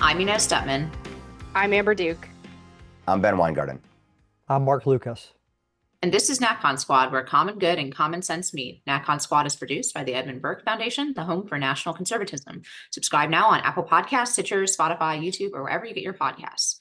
I'm Inez Stepman, I'm Amber Duke. I'm Ben Weingarten. I'm Mark Lucas. and this is NatCon Squad, where common good and common sense meet. NatCon Squad is produced by the Edmund Burke Foundation, the home for national conservatism. Subscribe now on Apple Podcasts, Stitcher, Spotify, YouTube, or wherever you get your podcasts.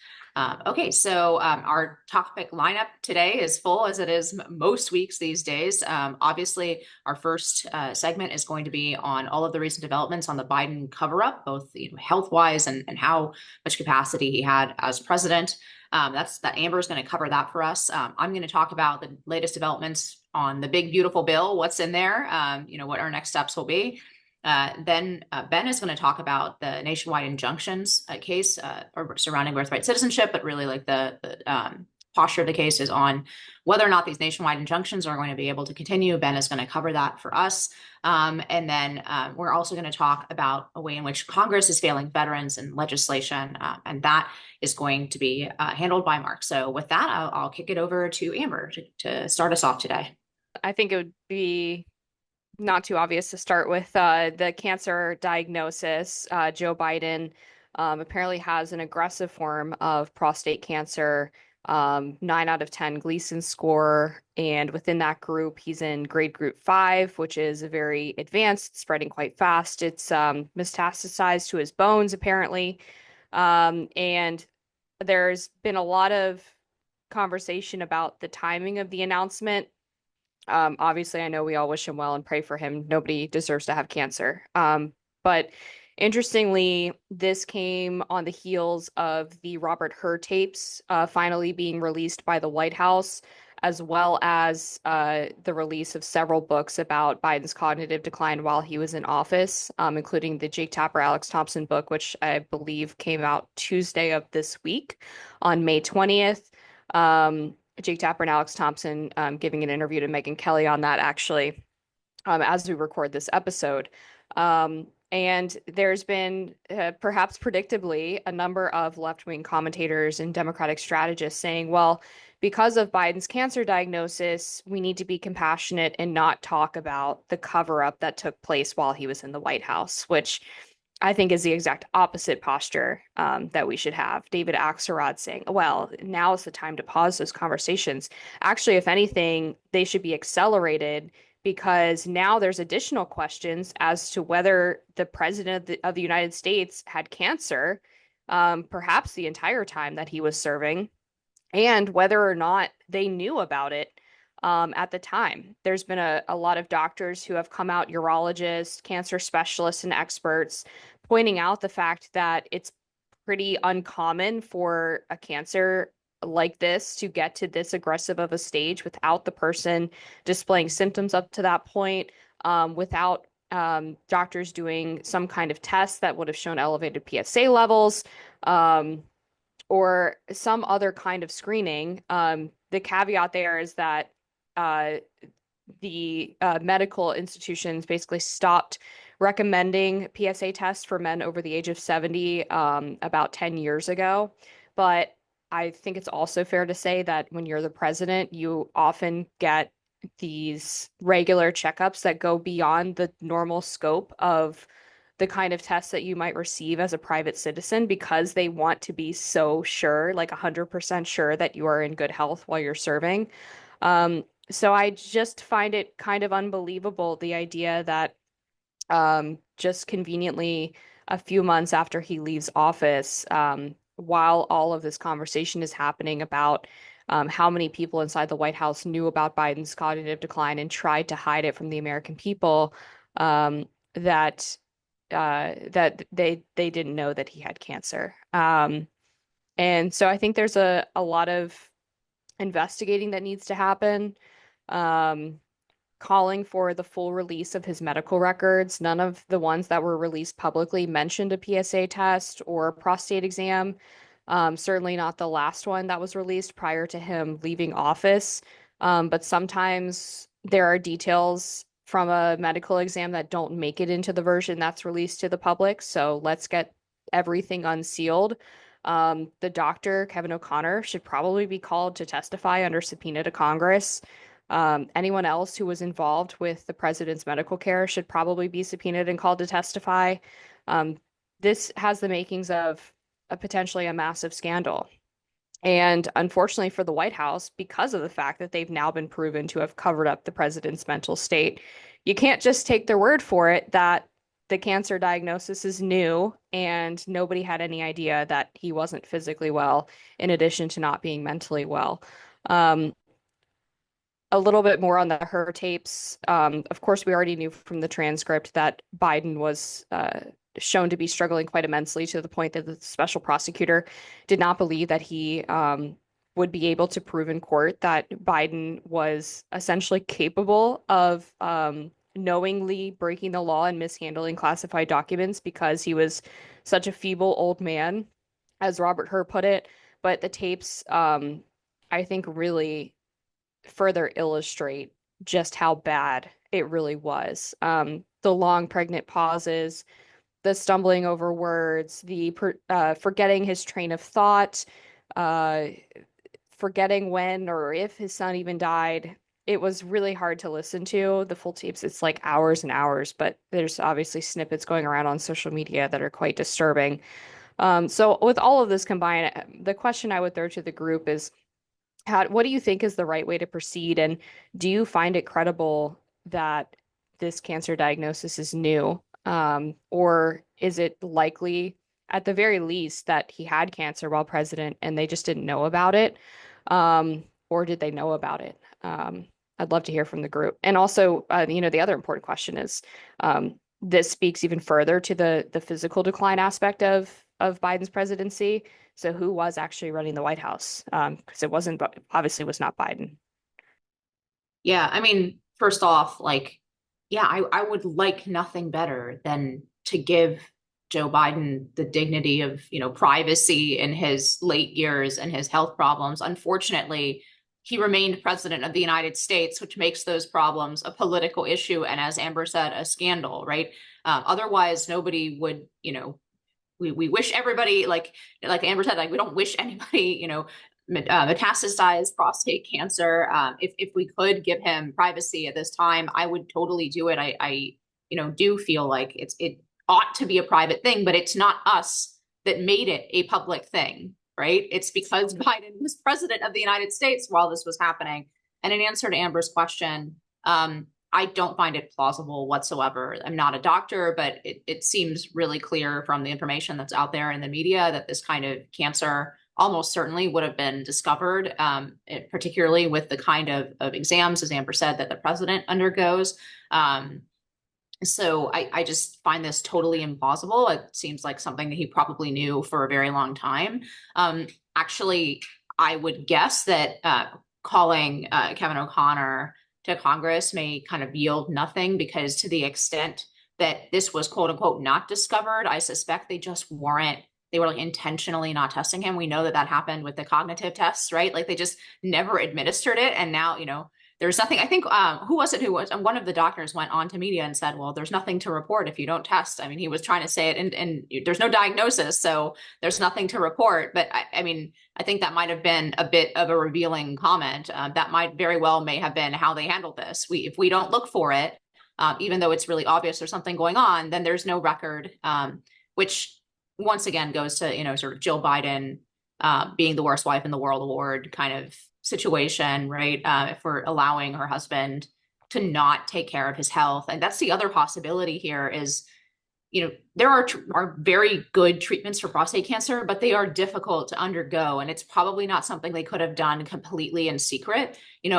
Okay, so our topic lineup today is full as it is most weeks these days. Obviously, our first segment is going to be on all of the recent developments on the Biden cover-up, both health-wise and how much capacity he had as president. That Amber is going to cover that for us. I'm going to talk about the latest developments on the big beautiful bill, what's in there, what our next steps will be. Then Ben is going to talk about the nationwide injunctions case or surrounding birthright citizenship, but really like the posture of the case is on whether or not these nationwide injunctions are going to be able to continue. Ben is going to cover that for us. And then we're also going to talk about a way in which Congress is failing veterans and legislation, and that is going to be handled by Mark. So with that, I'll kick it over to Amber to start us off today. I think it would be not too obvious to start with the cancer diagnosis. Joe Biden apparently has an aggressive form of prostate cancer, 9 out of 10 Gleason score. And within that group, he's in grade group 5, which is a very advanced, spreading quite fast. It's metastasized to his bones, apparently. And there's been a lot of conversation about the timing of the announcement. Obviously, I know we all wish him well and pray for him. Nobody deserves to have cancer. But interestingly, this came on the heels of the Robert Hur tapes finally being released by the White House, as well as the release of several books about Biden's cognitive decline while he was in office, including the Jake Tapper, Alex Thompson book, which I believe came out Tuesday of this week on May 20th. Jake Tapper and Alex Thompson giving an interview to Megyn Kelly on that, actually, as we record this episode. And there's been, perhaps predictably, a number of left-wing commentators and Democratic strategists saying, well, because of Biden's cancer diagnosis, we need to be compassionate and not talk about the cover-up that took place while he was in the White House, which I think is the exact opposite posture that we should have. David Axelrod saying, well, now is the time to pause those conversations. Actually, if anything, they should be accelerated because now there's additional questions as to whether the president of the United States had cancer, perhaps the entire time that he was serving, and whether or not they knew about it at the time. There's been a lot of doctors who have come out, urologists, cancer specialists, and experts, pointing out the fact that it's pretty uncommon for a cancer like this to get to this aggressive of a stage without the person displaying symptoms up to that point, without doctors doing some kind of test that would have shown elevated PSA levels, or some other kind of screening. The caveat there is that the medical institutions basically stopped recommending PSA tests for men over the age of 70 about 10 years ago. But I think it's also fair to say that when you're the president, you often get these regular checkups that go beyond the normal scope of the kind of tests that you might receive as a private citizen because they want to be so sure, like 100% sure that you are in good health while you're serving. So I just find it kind of unbelievable, the idea that just conveniently a few months after he leaves office, while all of this conversation is happening about how many people inside the White House knew about Biden's cognitive decline and tried to hide it from the American people, that they didn't know that he had cancer. And so I think there's a lot of investigating that needs to happen, calling for the full release of his medical records. None of the ones that were released publicly mentioned a PSA test or a prostate exam. Certainly not the last one that was released prior to him leaving office. But sometimes there are details from a medical exam that don't make it into the version that's released to the public. So let's get everything unsealed. The doctor, Kevin O'Connor, should probably be called to testify under subpoena to Congress. Anyone else who was involved with the president's medical care should probably be subpoenaed and called to testify. This has the makings of potentially a massive scandal. And unfortunately for the White House, because of the fact that they've now been proven to have covered up the president's mental state, you can't just take their word for it that the cancer diagnosis is new and nobody had any idea that he wasn't physically well, in addition to not being mentally well. Um, a little bit more on the her tapes. Of course, we already knew from the transcript that Biden was shown to be struggling quite immensely to the point that the special prosecutor did not believe that he would be able to prove in court that Biden was essentially capable of knowingly breaking the law and mishandling classified documents because he was such a feeble old man, as Robert Hur put it. But the tapes, I think, really further illustrate just how bad it really was. The long pregnant pauses, the stumbling over words, the forgetting his train of thought, forgetting when or if his son even died. It was really hard to listen to. The full tapes, it's like hours and hours, but there's obviously snippets going around on social media that are quite disturbing. So with all of this combined, the question I would throw to the group is, what do you think is the right way to proceed? And do you find it credible that this cancer diagnosis is new? Or is it likely, at the very least, that he had cancer while president and they just didn't know about it? Or did they know about it? I'd love to hear from the group. And also, the other important question is, this speaks even further to the physical decline aspect of Biden's presidency. So who was actually running the White House? Because it wasn't, obviously was not Biden. Yeah, I mean, first off, I would like nothing better than to give Joe Biden the dignity of, privacy in his late years and his health problems. Unfortunately, he remained president of the United States, which makes those problems a political issue. And as Amber said, a scandal, right? Otherwise, nobody would, we wish everybody, like Amber said, we don't wish anybody, metastasized prostate cancer. If we could give him privacy at this time, I would totally do it. I do feel like it ought to be a private thing, but it's not us that made it a public thing, right? It's because Biden was president of the United States while this was happening. And in answer to Amber's question, I don't find it plausible whatsoever. I'm not a doctor, but it seems really clear from the information that's out there in the media that this kind of cancer almost certainly would have been discovered, particularly with the kind of exams, as Amber said, that the president undergoes. So I just find this totally implausible. It seems like something that he probably knew for a very long time. Actually, I would guess that calling Kevin O'Connor to Congress may kind of yield nothing, because to the extent that this was quote unquote not discovered, I suspect they were intentionally not testing him. We know that happened with the cognitive tests, right? Like they just never administered it. And now, there's nothing. I think, one of the doctors went on to media and said, well, there's nothing to report if you don't test. I mean, he was trying to say it and there's no diagnosis, so there's nothing to report. But I think that might have been a bit of a revealing comment. That might very well may have been how they handled this. If we don't look for it, even though it's really obvious there's something going on, then there's no record, which once again goes to, sort of Jill Biden being the worst wife in the world award kind of situation, right? If we're allowing her husband to not take care of his health. And that's the other possibility here is, there are very good treatments for prostate cancer, but they are difficult to undergo. And it's probably not something they could have done completely in secret.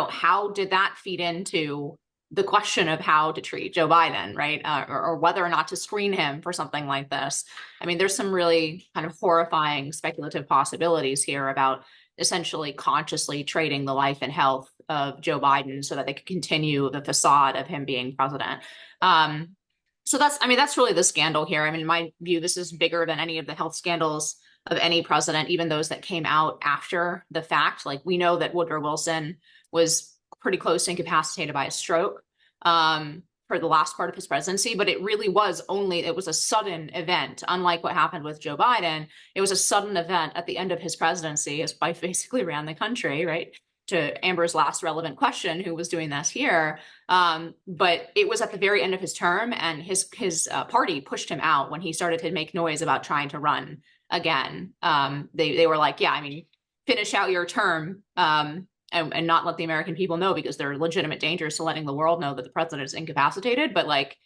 How did that feed into the question of how to treat Joe Biden, right? Or whether or not to screen him for something like this. I mean, there's some really kind of horrifying speculative possibilities here about essentially consciously trading the life and health of Joe Biden so that they could continue the facade of him being president. So that's really the scandal here. I mean, in my view, this is bigger than any of the health scandals of any president, even those that came out after the fact. Like, we know that Woodrow Wilson was pretty close to incapacitated by a stroke for the last part of his presidency, but it was a sudden event. Unlike what happened with Joe Biden, it was a sudden event at the end of his presidency, as wife basically ran the country, right? to Amber's last relevant question, who was doing this here. But it was at the very end of his term, and his party pushed him out when he started to make noise about trying to run again. They were like, yeah, I mean, finish out your term, and not let the American people know, because there are legitimate dangers to letting the world know that the president is incapacitated, but like,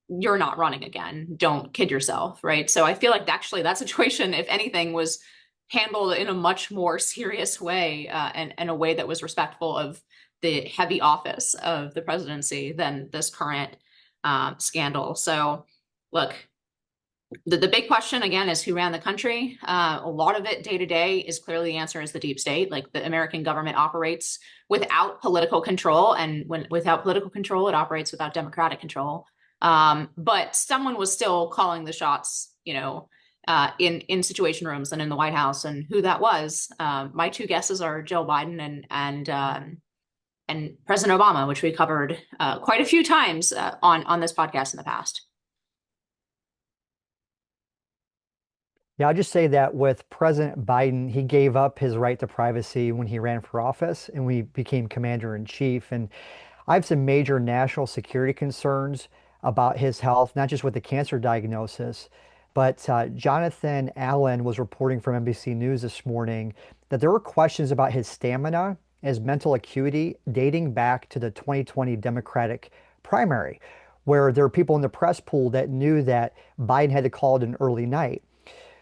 you're not running again. Don't kid yourself, right? So I feel like actually that situation, if anything, was handled in a much more serious way, and a way that was respectful of the heavy office of the presidency than this current scandal. So look, the big question again is who ran the country. A lot of it day to day is clearly the answer is the deep state. Like, the American government operates without political control, and without political control, it operates without democratic control. But someone was still calling the shots, in Situation Rooms and in the White House, and who that was. My two guesses are Joe Biden and President Obama, which we covered quite a few times on this podcast in the past. Yeah, I'll just say that with President Biden, he gave up his right to privacy when he ran for office and we became commander in chief. And I have some major national security concerns about his health, not just with the cancer diagnosis, but Jonathan Allen was reporting from NBC News this morning that there were questions about his stamina, his mental acuity, dating back to the 2020 Democratic primary, where there were people in the press pool that knew that Biden had to call it an early night.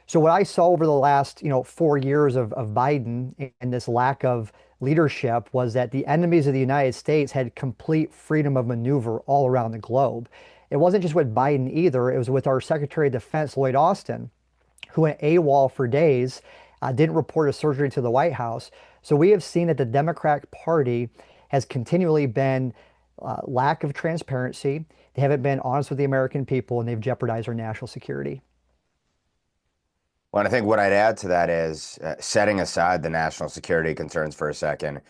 So what I saw over the last, 4 years of Biden and this lack of leadership was that the enemies of the United States had complete freedom of maneuver all around the globe. It wasn't just with Biden either. It was with our Secretary of Defense, Lloyd Austin, who went AWOL for days, didn't report a surgery to the White House. So we have seen that the Democratic Party has continually been lack of transparency. They haven't been honest with the American people, and they've jeopardized our national security. Well, and I think what I'd add to that is setting aside the national security concerns for a second,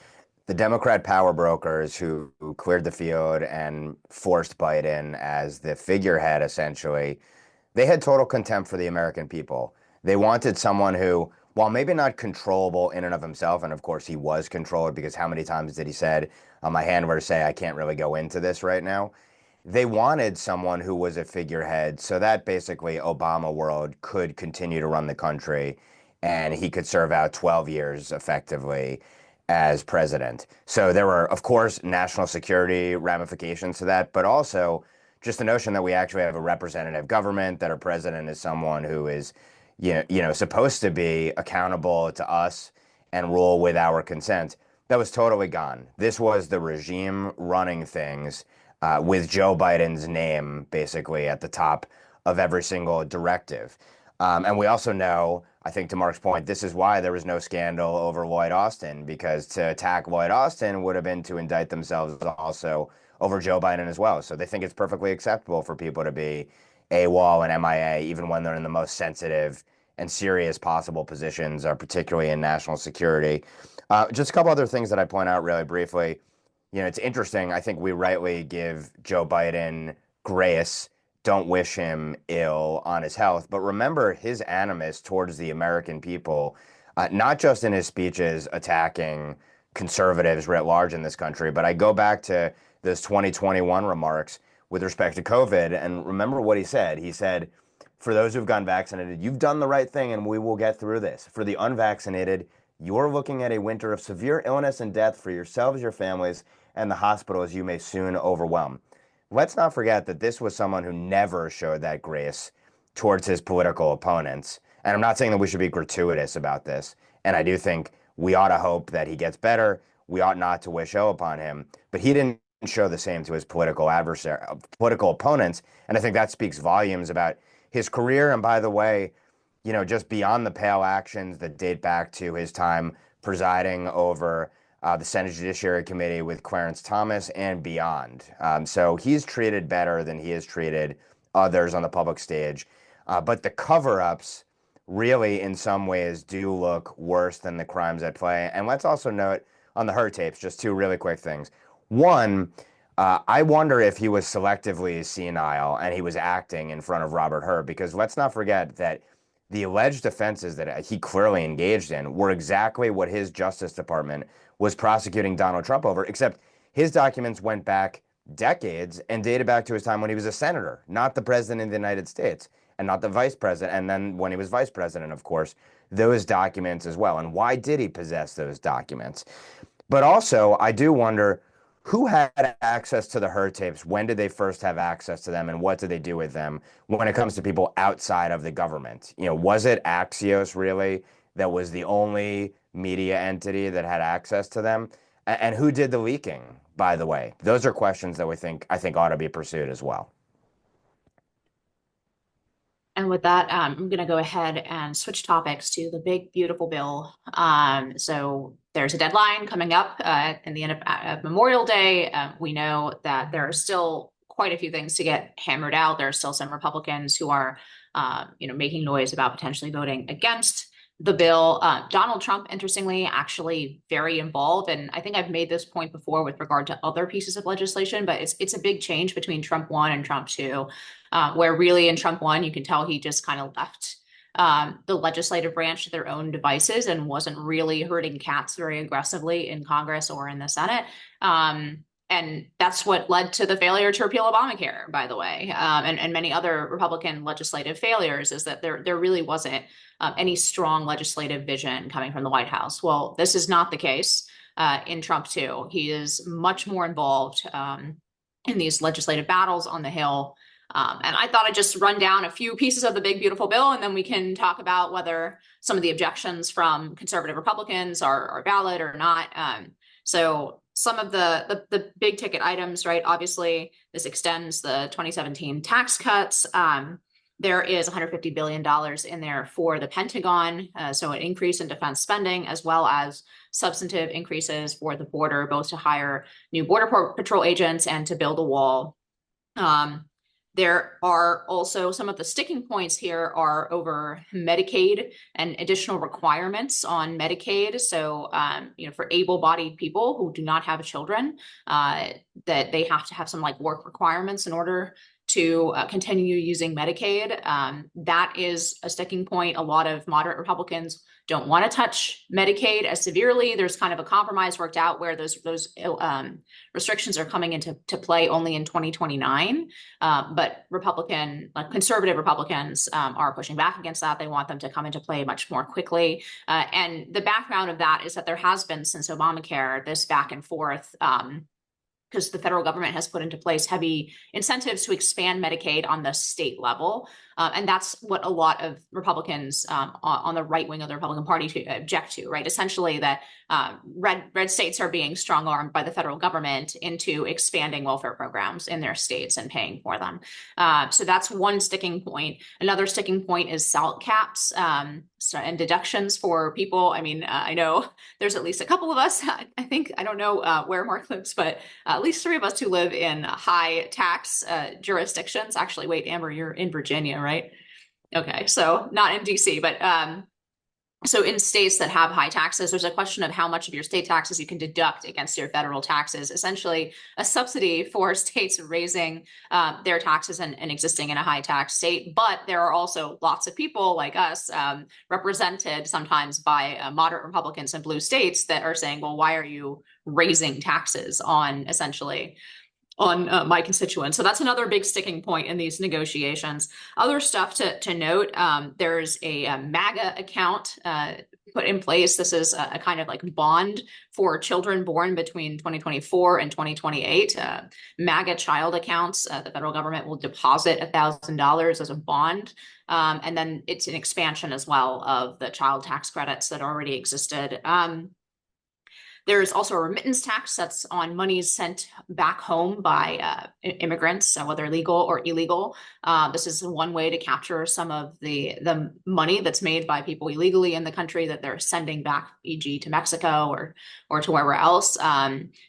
the Democrat power brokers who cleared the field and forced Biden as the figurehead, essentially, they had total contempt for the American people. They wanted someone who, while maybe not controllable in and of himself, and of course he was controlled, because how many times did he said, on my hand were to say, I can't really go into this right now. They wanted someone who was a figurehead so that basically Obama world could continue to run the country and he could serve out 12 years effectively as president. So there were, of course, national security ramifications to that, but also just the notion that we actually have a representative government, that our president is someone who is, supposed to be accountable to us and rule with our consent. That was totally gone. This was the regime running things, with Joe Biden's name basically at the top of every single directive. And we also know, I think to Mark's point, this is why there was no scandal over Lloyd Austin, because to attack Lloyd Austin would have been to indict themselves also over Joe Biden as well. So they think it's perfectly acceptable for people to be AWOL and MIA, even when they're in the most sensitive and serious possible positions, particularly in national security. Just a couple other things that I point out really briefly. It's interesting. I think we rightly give Joe Biden grace, don't wish him ill on his health. But remember his animus towards the American people, not just in his speeches attacking conservatives writ large in this country, but I go back to those 2021 remarks with respect to COVID. And remember what he said. He said, for those who've gotten vaccinated, you've done the right thing and we will get through this. For the unvaccinated, you're looking at a winter of severe illness and death for yourselves, your families, and the hospitals you may soon overwhelm. Let's not forget that this was someone who never showed that grace towards his political opponents. And I'm not saying that we should be gratuitous about this. And I do think we ought to hope that he gets better. We ought not to wish ill upon him. But he didn't show the same to his political opponents. And I think that speaks volumes about his career. And by the way, just beyond the pale actions that date back to his time presiding over the Senate Judiciary Committee with Clarence Thomas and beyond. So he's treated better than he has treated others on the public stage. But the cover-ups really, in some ways, do look worse than the crimes at play. And let's also note on the Hurt tapes, just two really quick things. One, I wonder if he was selectively senile and he was acting in front of Robert Hur, because let's not forget that the alleged offenses that he clearly engaged in were exactly what his Justice Department was prosecuting Donald Trump over, except his documents went back decades and dated back to his time when he was a senator, not the president of the United States and not the vice president. And then when he was vice president, of course, those documents as well. And why did he possess those documents? But also, I do wonder who had access to the Hur tapes? When did they first have access to them, and what did they do with them when it comes to people outside of the government? Was it Axios really that was the only media entity that had access to them? And who did the leaking, by the way? Those are questions that I think ought to be pursued as well. And with that, I'm going to go ahead and switch topics to the big, beautiful bill. So there's a deadline coming up in the end of Memorial Day. We know that there are still quite a few things to get hammered out. There are still some Republicans who are, making noise about potentially voting against the bill. Donald Trump, interestingly, actually very involved. And I think I've made this point before with regard to other pieces of legislation, but it's a big change between Trump 1 and Trump 2, where really in Trump 1, you can tell he just kind of left the legislative branch to their own devices and wasn't really herding cats very aggressively in Congress or in the Senate. And that's what led to the failure to repeal Obamacare, by the way, and many other Republican legislative failures, is that there really wasn't any strong legislative vision coming from the White House. Well, this is not the case in Trump 2. He is much more involved in these legislative battles on the Hill. And I thought I'd just run down a few pieces of the big, beautiful bill, and then we can talk about whether some of the objections from conservative Republicans are valid or not. So some of the big ticket items, right? Obviously, this extends the 2017 tax cuts. There is $150 billion in there for the Pentagon, so an increase in defense spending, as well as substantive increases for the border, both to hire new Border Patrol agents and to build a wall. There are also some of the sticking points here are over Medicaid and additional requirements on Medicaid. So, for able-bodied people who do not have children, that they have to have some work requirements in order to continue using Medicaid. That is a sticking point. A lot of moderate Republicans don't want to touch Medicaid as severely. There's kind of a compromise worked out where those restrictions are coming into play only in 2029. But conservative Republicans are pushing back against that. They want them to come into play much more quickly. And the background of that is that there has been, since Obamacare, this back and forth because the federal government has put into place heavy incentives to expand Medicaid on the state level. And that's what a lot of Republicans on the right wing of the Republican Party object to, right? Essentially that red states are being strong-armed by the federal government into expanding welfare programs in their states and paying for them. So that's one sticking point. Another sticking point is SALT caps and deductions for people. I mean, I know there's at least a couple of us, I think, I don't know where Mark lives, but at least 3 of us who live in high tax jurisdictions. Actually, wait, Amber, you're in Virginia, right? Okay, so not in DC, but so in states that have high taxes, there's a question of how much of your state taxes you can deduct against your federal taxes, essentially a subsidy for states raising their taxes and existing in a high tax state. But there are also lots of people like us represented sometimes by moderate Republicans in blue states that are saying, well, why are you raising taxes on essentially on my constituents? So that's another big sticking point in these negotiations. Other stuff to note, there's a MAGA account put in place. This is a kind of bond for children born between 2024 and 2028. MAGA child accounts, the federal government will deposit $1,000 as a bond. And then it's an expansion as well of the child tax credits that already existed. There's also a remittance tax that's on monies sent back home by immigrants, whether legal or illegal. This is one way to capture some of the money that's made by people illegally in the country that they're sending back, e.g. to Mexico or to wherever else.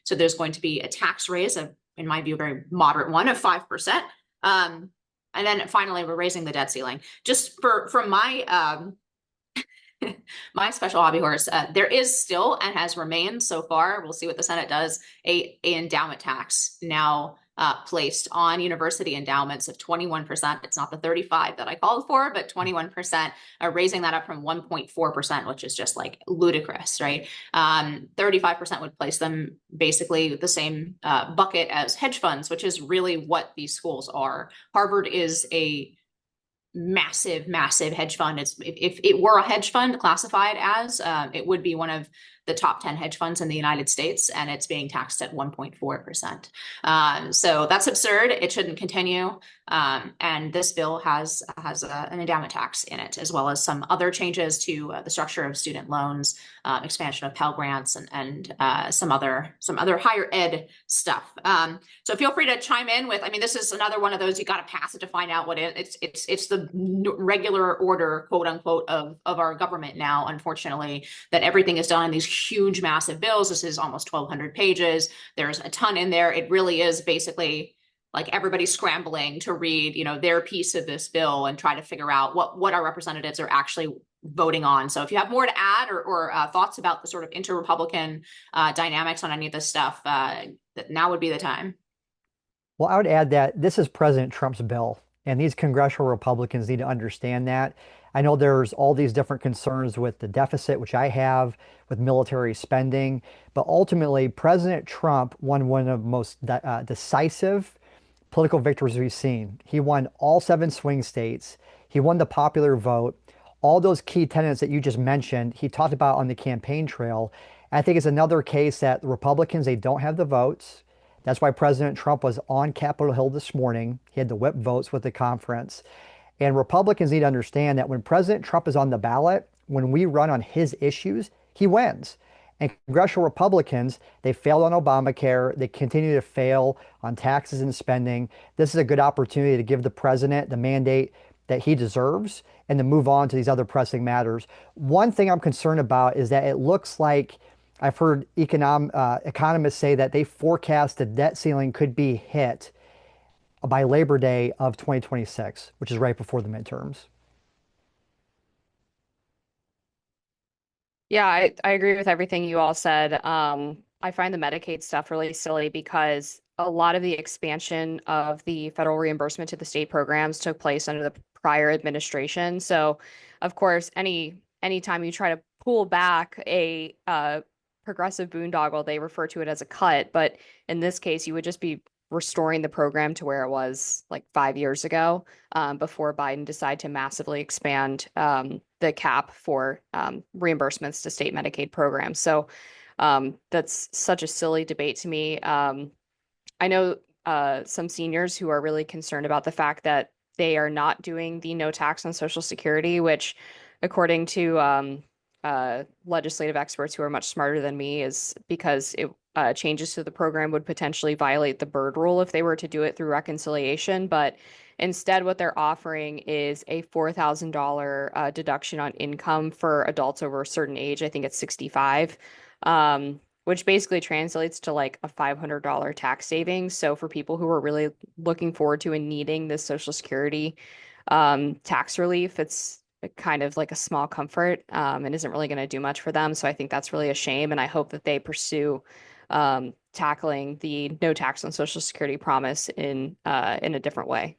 So there's going to be a tax raise, in my view, a very moderate one of 5%. And then finally, we're raising the debt ceiling. Just from my my special hobby horse, there is still and has remained so far, we'll see what the Senate does, a endowment tax. Now, placed on university endowments of 21%. It's not the 35 that I called for, but 21%, raising that up from 1.4%, which is just like ludicrous, right? 35% would place them basically the same bucket as hedge funds, which is really what these schools are. Harvard is a massive, massive hedge fund. If it were a hedge fund classified as, it would be one of the top 10 hedge funds in the United States, and it's being taxed at 1.4%. So that's absurd. It shouldn't continue. And this bill has an endowment tax in it, as well as some other changes to the structure of student loans, expansion of Pell Grants, and some other higher ed stuff. So feel free to chime in with. I mean, this is another one of those you got to pass it to find out what it's the regular order, quote unquote, of our government now. Unfortunately, that everything is done in these huge, massive bills. This is almost 1,200 pages. There's a ton in there. It really is basically like everybody's scrambling to read, their piece of this bill and try to figure out what our representatives are actually voting on. So if you have more to add or thoughts about the sort of inter-Republican dynamics on any of this stuff, now would be the time. Well, I would add that this is President Trump's bill, and these congressional Republicans need to understand that. I know there's all these different concerns with the deficit, which I have, with military spending, but ultimately, President Trump won one of the most decisive political victories we've seen. He won all 7 swing states. He won the popular vote. All those key tenets that you just mentioned, he talked about on the campaign trail. And I think it's another case that the Republicans, they don't have the votes. That's why President Trump was on Capitol Hill this morning. He had to whip votes with the conference. And Republicans need to understand that when President Trump is on the ballot, when we run on his issues, he wins. And congressional Republicans, they failed on Obamacare. They continue to fail on taxes and spending. This is a good opportunity to give the president the mandate that he deserves and to move on to these other pressing matters. One thing I'm concerned about is that it looks like I've heard economists say that they forecast the debt ceiling could be hit by Labor Day of 2026, which is right before the midterms. Yeah, I agree with everything you all said. I find the Medicaid stuff really silly because a lot of the expansion of the federal reimbursement to the state programs took place under the prior administration. So, of course, anytime you try to pull back a progressive boondoggle, they refer to it as a cut. But in this case, you would just be restoring the program to where it was like 5 years ago, before Biden decided to massively expand the cap for reimbursements to state Medicaid programs. So that's such a silly debate to me. I know some seniors who are really concerned about the fact that they are not doing the no tax on Social Security, which, according to legislative experts who are much smarter than me, is because it changes to the program would potentially violate the Byrd rule if they were to do it through reconciliation. But instead, what they're offering is a $4,000 deduction on income for adults over a certain age. I think it's 65, which basically translates to like a $500 tax savings. So for people who are really looking forward to and needing this Social Security tax relief, it's kind of like a small comfort, and isn't really going to do much for them. So I think that's really a shame. And I hope that they pursue tackling the no tax on Social Security promise in a different way.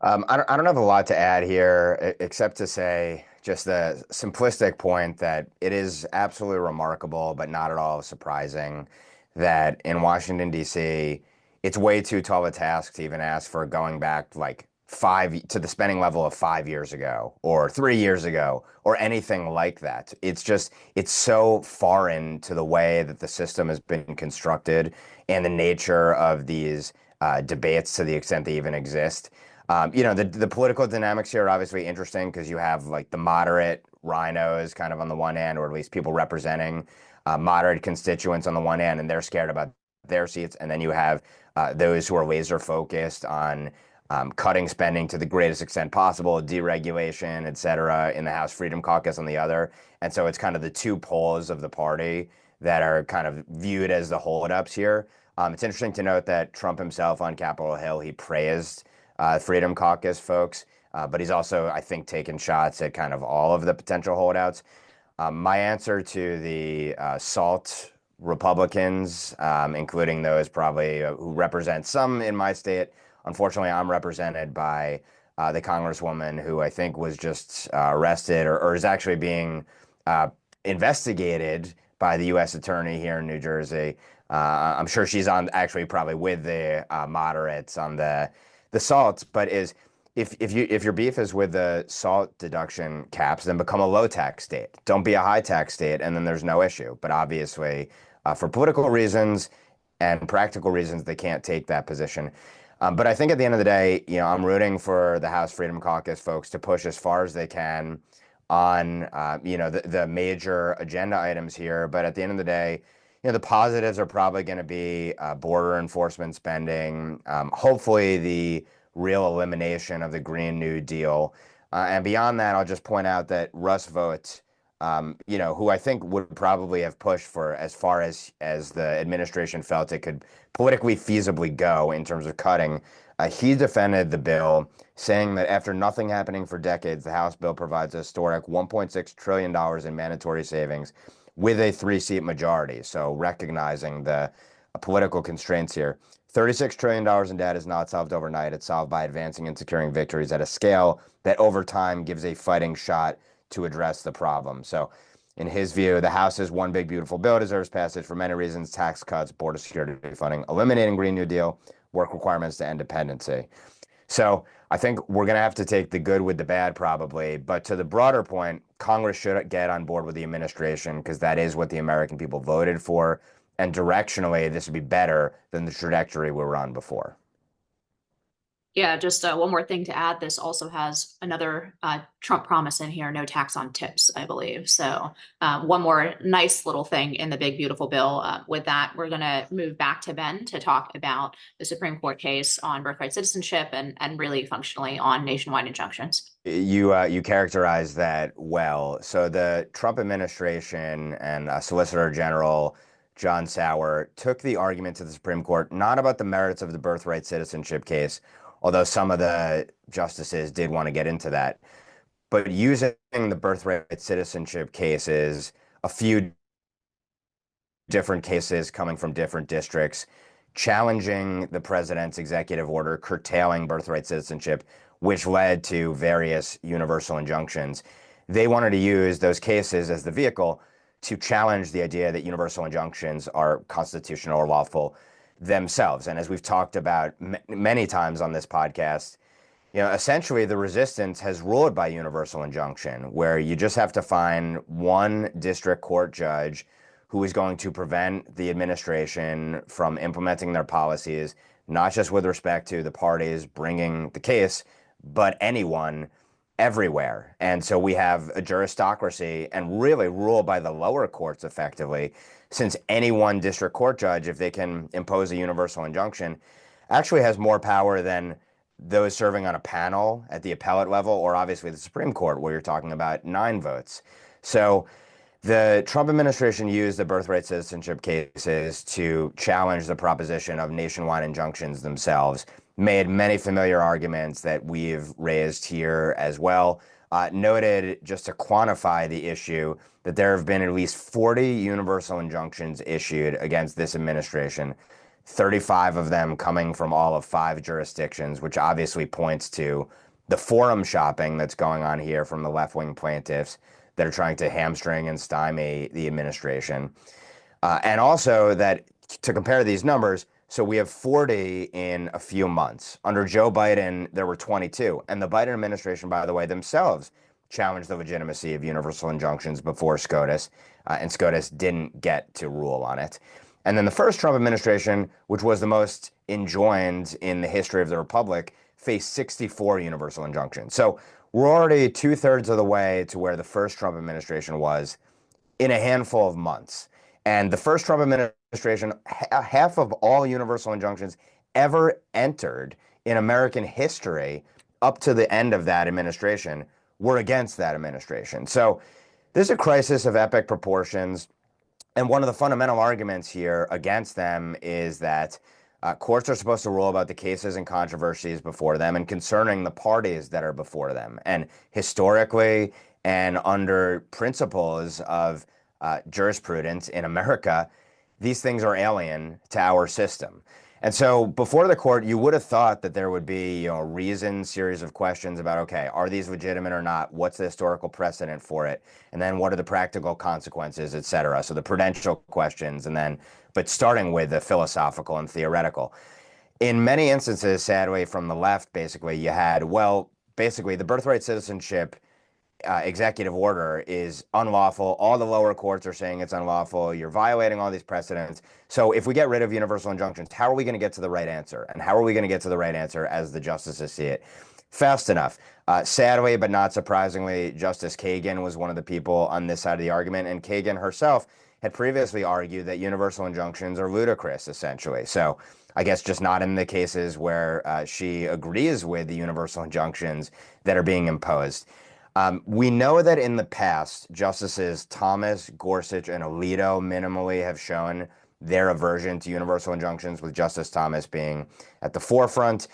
I don't have a lot to add here, except to say just the simplistic point that it is absolutely remarkable, but not at all surprising, that in Washington, D.C., it's way too tall a task to even ask for going back like to the spending level of 5 years ago or 3 years ago or anything like that. It's so foreign to the way that the system has been constructed and the nature of these debates to the extent they even exist. The political dynamics here are obviously interesting because you have like the moderate rhinos kind of on the one hand, or at least people representing moderate constituents on the one hand, and they're scared about their seats. And then you have those who are laser focused on cutting spending to the greatest extent possible, deregulation, et cetera, in the House Freedom Caucus on the other. And so it's kind of the two poles of the party that are kind of viewed as the holdups here. It's interesting to note that Trump himself on Capitol Hill, he praised Freedom Caucus folks, but he's also, I think, taken shots at kind of all of the potential holdouts. My answer to the SALT Republicans, including those probably who represent some in my state. Unfortunately, I'm represented by the congresswoman who I think was just arrested or is actually being uh, investigated by the U.S. attorney here in New Jersey. I'm sure she's on actually probably with the moderates on the SALT, but is if your beef is with the SALT deduction caps, then become a low tax state. Don't be a high tax state, and then there's no issue. But obviously, for political reasons and practical reasons, they can't take that position. But I think at the end of the day, I'm rooting for the House Freedom Caucus folks to push as far as they can on, the major agenda items here. But at the end of the day, the positives are probably going to be border enforcement spending, hopefully the real elimination of the Green New Deal. And beyond that, I'll just point out that Russ Vought, who I think would probably have pushed for as far as the administration felt it could politically feasibly go in terms of cutting, he defended the bill, saying that after nothing happening for decades, the House bill provides a historic $1.6 trillion in mandatory savings with a 3-seat majority. So recognizing the political constraints here. $36 trillion in debt is not solved overnight. It's solved by advancing and securing victories at a scale that over time gives a fighting shot to address the problem. So in his view, the House's one big beautiful bill deserves passage for many reasons: tax cuts, border security funding, eliminating Green New Deal, work requirements to end dependency. So I think we're going to have to take the good with the bad probably. But to the broader point, Congress should get on board with the administration because that is what the American people voted for. And directionally, this would be better than the trajectory we were on before. Yeah, just one more thing to add. This also has another Trump promise in here, no tax on tips, I believe. So one more nice little thing in the big, beautiful bill. With that, we're going to move back to Ben to talk about the Supreme Court case on birthright citizenship and really functionally on nationwide injunctions. You characterize that well. So the Trump administration and Solicitor General John Sauer took the argument to the Supreme Court, not about the merits of the birthright citizenship case, although some of the justices did want to get into that, but using the birthright citizenship cases, a few different cases coming from different districts, challenging the president's executive order curtailing birthright citizenship, which led to various universal injunctions. They wanted to use those cases as the vehicle to challenge the idea that universal injunctions are constitutional or lawful themselves. And as we've talked about many times on this podcast, essentially the resistance has ruled by universal injunction, where you just have to find one district court judge who is going to prevent the administration from implementing their policies, not just with respect to the parties bringing the case, but anyone everywhere. And so we have a juristocracy and really rule by the lower courts effectively, since any one district court judge, if they can impose a universal injunction, actually has more power than those serving on a panel at the appellate level, or obviously the Supreme Court, where you're talking about 9 votes. So the Trump administration used the birthright citizenship cases to challenge the proposition of nationwide injunctions themselves, made many familiar arguments that we've raised here as well. Noted, just to quantify the issue, that there have been at least 40 universal injunctions issued against this administration, 35 of them coming from all of 5 jurisdictions, which obviously points to the forum shopping that's going on here from the left-wing plaintiffs that are trying to hamstring and stymie the administration. And also that, to compare these numbers, so we have 40 in a few months. Under Joe Biden, there were 22. And the Biden administration, by the way, themselves challenged the legitimacy of universal injunctions before SCOTUS, and SCOTUS didn't get to rule on it. And then the first Trump administration, which was the most enjoined in the history of the republic, faced 64 universal injunctions. So we're already 2/3 of the way to where the first Trump administration was in a handful of months. And the first Trump administration, half of all universal injunctions ever entered in American history up to the end of that administration were against that administration. So there's a crisis of epic proportions. And one of the fundamental arguments here against them is that courts are supposed to rule about the cases and controversies before them and concerning the parties that are before them. And historically and under principles of jurisprudence in America, these things are alien to our system. And so before the court, you would have thought that there would be, a reasoned series of questions about, okay, are these legitimate or not? What's the historical precedent for it? And then what are the practical consequences, et cetera? So the prudential questions, and then, but starting with the philosophical and theoretical. In many instances, sadly, from the left, basically, you had, well, basically, the birthright citizenship executive order is unlawful. All the lower courts are saying it's unlawful. You're violating all these precedents. So if we get rid of universal injunctions, how are we going to get to the right answer? And how are we going to get to the right answer as the justices see it? Fast enough. Sadly, but not surprisingly, Justice Kagan was one of the people on this side of the argument. And Kagan herself had previously argued that universal injunctions are ludicrous, essentially. So I guess just not in the cases where she agrees with the universal injunctions that are being imposed. We know that in the past, Justices Thomas, Gorsuch, and Alito minimally have shown their aversion to universal injunctions, with Justice Thomas being at the forefront.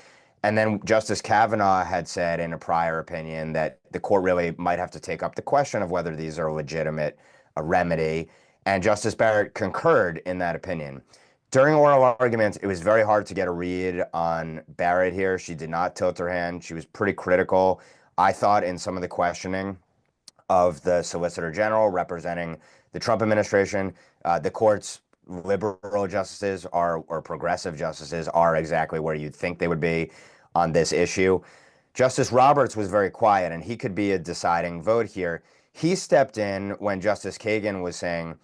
And then Justice Kavanaugh had said in a prior opinion that the court really might have to take up the question of whether these are a legitimate remedy. And Justice Barrett concurred in that opinion. During oral arguments, it was very hard to get a read on Barrett here. She did not tilt her hand. She was pretty critical, I thought, in some of the questioning of the Solicitor General representing the Trump administration. The court's liberal justices or progressive justices are exactly where you'd think they would be on this issue. Justice Roberts was very quiet, and he could be a deciding vote here. He stepped in when Justice Kagan was saying,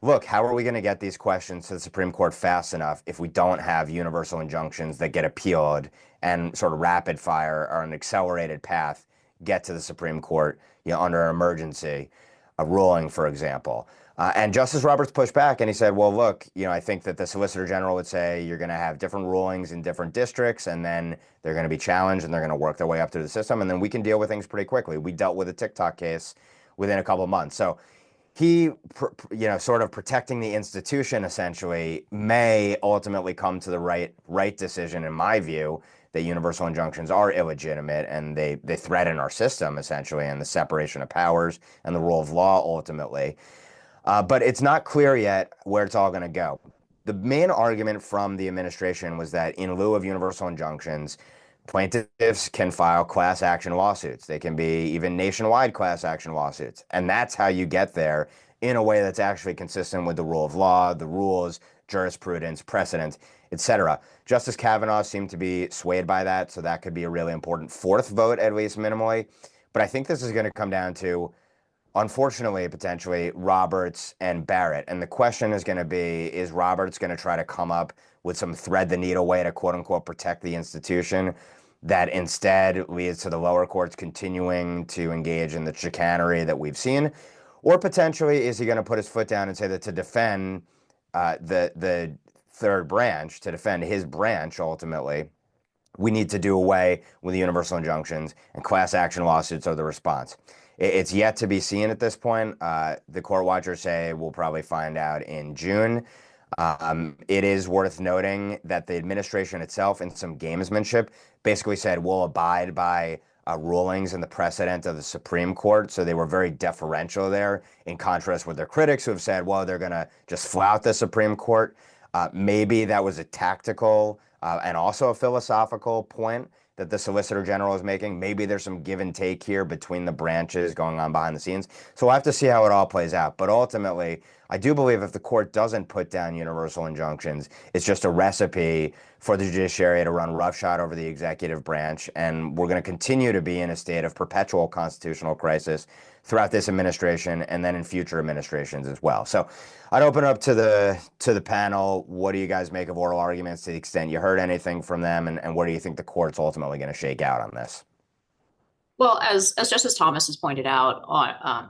look, how are we going to get these questions to the Supreme Court fast enough if we don't have universal injunctions that get appealed and sort of rapid fire or an accelerated path get to the Supreme Court, under an emergency, a ruling, for example. And Justice Roberts pushed back and he said, well, look, I think that the Solicitor General would say you're going to have different rulings in different districts, and then they're going to be challenged and they're going to work their way up through the system. And then we can deal with things pretty quickly. We dealt with a TikTok case within a couple of months. So he, sort of protecting the institution, essentially, may ultimately come to the right decision, in my view, that universal injunctions are illegitimate and they threaten our system, essentially, and the separation of powers and the rule of law, ultimately. But it's not clear yet where it's all going to go. The main argument from the administration was that in lieu of universal injunctions, plaintiffs can file class action lawsuits. They can be even nationwide class action lawsuits. And that's how you get there in a way that's actually consistent with the rule of law, the rules, jurisprudence, precedent, etc. Justice Kavanaugh seemed to be swayed by that, so that could be a really important fourth vote, at least minimally. But I think this is going to come down to, unfortunately, potentially, Roberts and Barrett. And the question is going to be, is Roberts going to try to come up with some thread the needle way to quote unquote protect the institution that instead leads to the lower courts continuing to engage in the chicanery that we've seen? Or potentially, is he going to put his foot down and say that to defend the third branch, to defend his branch, ultimately, we need to do away with the universal injunctions, and class action lawsuits are the response? It's yet to be seen at this point. The court watchers say we'll probably find out in June. It is worth noting that the administration itself, in some gamesmanship, basically said we'll abide by rulings and the precedent of the Supreme Court. So they were very deferential there, in contrast with their critics who have said, well, they're going to just flout the Supreme Court. Maybe that was a tactical and also a philosophical point that the Solicitor General is making. Maybe there's some give and take here between the branches going on behind the scenes. So we'll have to see how it all plays out. But ultimately, I do believe if the court doesn't put down universal injunctions, it's just a recipe for the judiciary to run roughshod over the executive branch. And we're going to continue to be in a state of perpetual constitutional crisis throughout this administration and then in future administrations as well. So I'd open up to the panel. What do you guys make of oral arguments, to the extent you heard anything from them? And what do you think the court's ultimately going to shake out on this? Well, as Justice Thomas has pointed out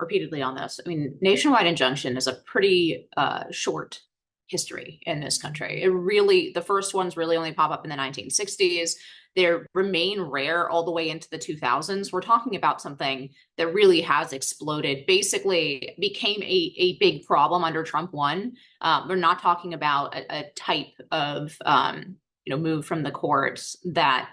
repeatedly on this, I mean, nationwide injunction is a pretty short history in this country. The first ones really only pop up in the 1960s. They remain rare all the way into the 2000s. We're talking about something that really has exploded, basically became a big problem under Trump 1. We're not talking about a type of move from the courts that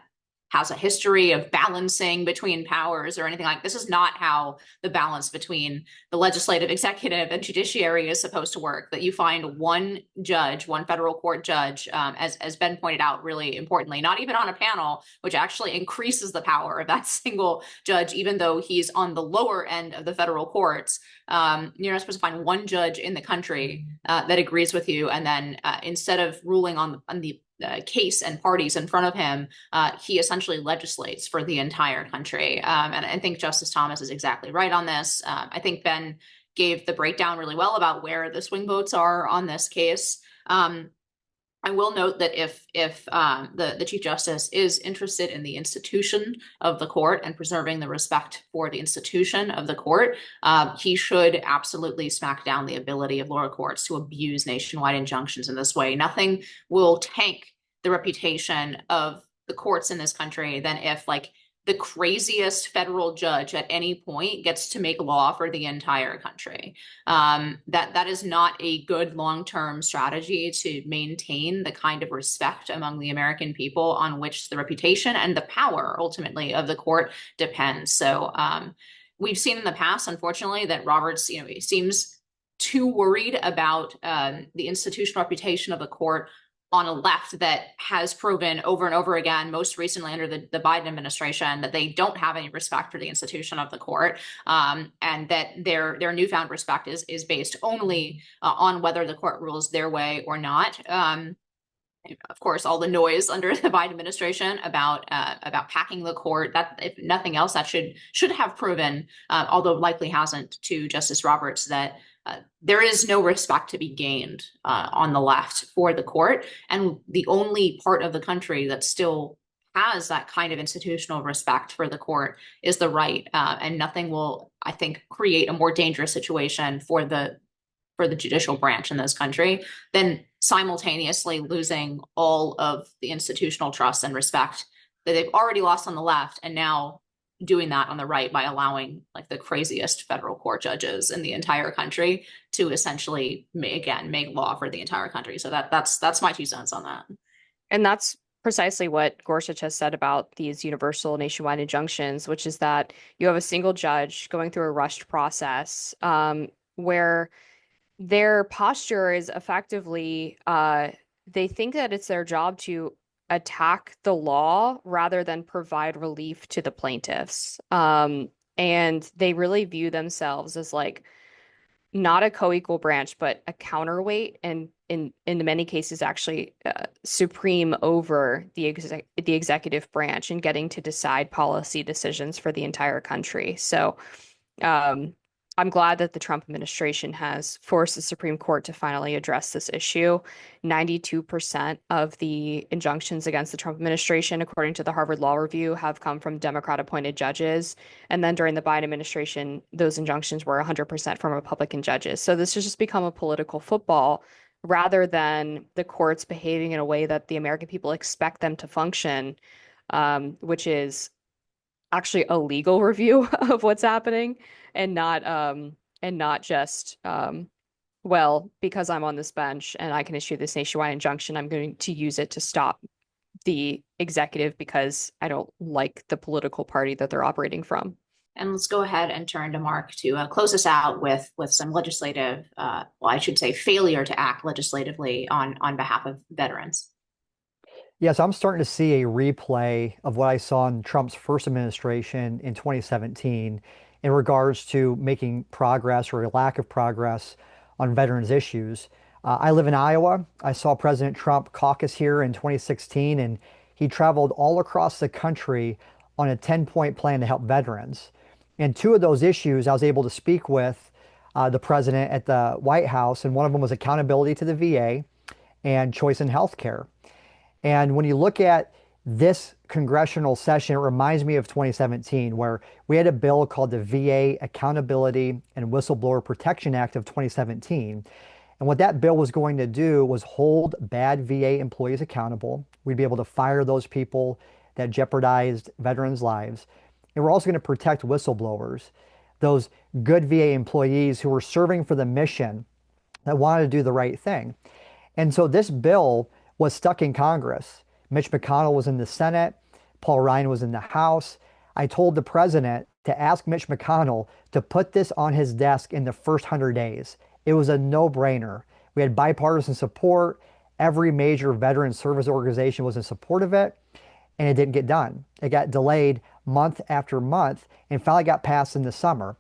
has a history of balancing between powers or anything like this. Is not how the balance between the legislative, executive, and judiciary is supposed to work. That you find one judge, one federal court judge, as Ben pointed out, really importantly, not even on a panel, which actually increases the power of that single judge, even though he's on the lower end of the federal courts. You're not supposed to find one judge in the country that agrees with you, and then instead of ruling on the case and parties in front of him, he essentially legislates for the entire country. And I think Justice Thomas is exactly right on this. I think Ben gave the breakdown really well about where the swing votes are on this case. I will note that if the Chief Justice is interested in the institution of the court and preserving the respect for the institution of the court, he should absolutely smack down the ability of lower courts to abuse nationwide injunctions in this way. Nothing will tank the reputation of the courts in this country than if, like, the craziest federal judge at any point gets to make law for the entire country. That is not a good long-term strategy to maintain the kind of respect among the American people on which the reputation and the power ultimately of the court depends. So we've seen in the past, unfortunately, that Roberts, seems too worried about the institutional reputation of the court on a left that has proven over and over again, most recently under the Biden administration, that they don't have any respect for the institution of the court, and that their newfound respect is based only on whether the court rules their way or not. Of course, all the noise under the Biden administration about packing the court, that if nothing else, that should have proven, although likely hasn't, to Justice Roberts that there is no respect to be gained on the left for the court. And the only part of the country that still has that kind of institutional respect for the court is the right. And nothing will, I think, create a more dangerous situation for the judicial branch in this country than simultaneously losing all of the institutional trust and respect that they've already lost on the left, and now doing that on the right by allowing, like, the craziest federal court judges in the entire country to essentially make law for the entire country. So that's my 2 cents on that. And that's precisely what Gorsuch has said about these universal nationwide injunctions, which is that you have a single judge going through a rushed process, where their posture is effectively, they think that it's their job to attack the law rather than provide relief to the plaintiffs. And they really view themselves as, like, not a co-equal branch, but a counterweight, and in many cases actually supreme over the executive branch and getting to decide policy decisions for the entire country. So I'm glad that the Trump administration has forced the Supreme Court to finally address this issue. 92% of the injunctions against the Trump administration, according to the Harvard Law Review, have come from Democrat-appointed judges. And then during the Biden administration, those injunctions were 100% from Republican judges. So this has just become a political football rather than the courts behaving in a way that the American people expect them to function, which is actually a legal review of what's happening, and not just well, because I'm on this bench and I can issue this nationwide injunction, I'm going to use it to stop the executive because I don't like the political party that they're operating from. And let's go ahead and turn to Mark to close us out with some legislative, well, I should say failure to act legislatively on behalf of veterans. Yes, I'm starting to see a replay of what I saw in Trump's first administration in 2017 in regards to making progress or a lack of progress on veterans issues. I live in Iowa. I saw President Trump caucus here in 2016, and he traveled all across the country on a 10-point plan to help veterans. And 2 of those issues, I was able to speak with the president at the White House, and one of them was accountability to the VA and choice in healthcare. And when you look at this congressional session, it reminds me of 2017, where we had a bill called the VA Accountability and Whistleblower Protection Act of 2017. And what that bill was going to do was hold bad VA employees accountable. We'd be able to fire those people that jeopardized veterans' lives. And we're also going to protect whistleblowers, those good VA employees who were serving for the mission that wanted to do the right thing. And so this bill was stuck in Congress. Mitch McConnell was in the Senate, Paul Ryan was in the House. I told the president to ask Mitch McConnell to put this on his desk in the first 100 days. It was a no-brainer. We had bipartisan support. Every major veteran service organization was in support of it, and it didn't get done. It got delayed month after month and finally got passed in the summer.